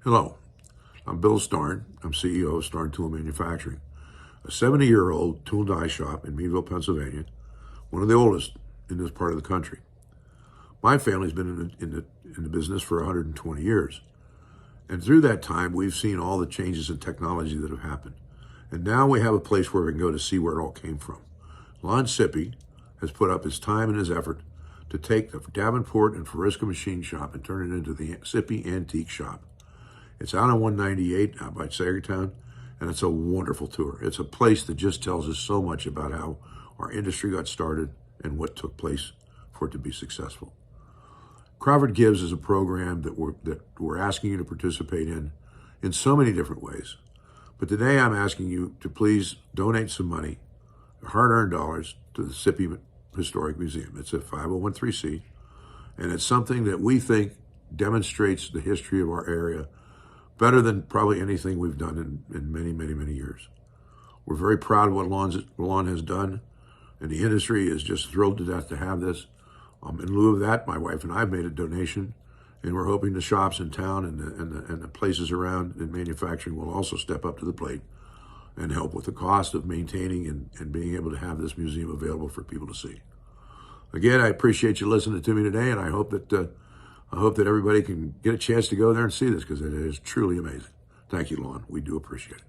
Hello, I'm Bill Starn. I'm CEO of Starn Tool Manufacturing, a 70-year-old tool and die shop in Meadville, Pennsylvania, one of the oldest in this part of the country. My family's been in the business for 120 years. And through that time, we've seen all the changes in technology that have happened. And now we have a place where we can go to see where it all came from. Sippy has put up his time and his effort to take the Davenport and Foriska machine shop and turn it into the Sippy Antique Shop. It's out on 198 out by Sagertown, and it's a wonderful tour. It's a place that just tells us so much about how our industry got started and what took place for it to be successful. Crawford Gives is a program that we're asking you to participate in so many different ways. But today I'm asking you to please donate some money, hard-earned dollars, to the Sippy Historic Museum. It's a 501(c), and it's something that we think demonstrates the history of our area better than probably anything we've done in many, many, many years. We're very proud of what Lawn has done, and the industry is just thrilled to death to have this. In lieu of that, my wife and I have made a donation, and we're hoping the shops in town and the places around in manufacturing will also step up to the plate and help with the cost of maintaining and being able to have this museum available for people to see. Again, I appreciate you listening to me today, and I hope that everybody can get a chance to go there and see this, because it is truly amazing. Thank you, Lon. We do appreciate it.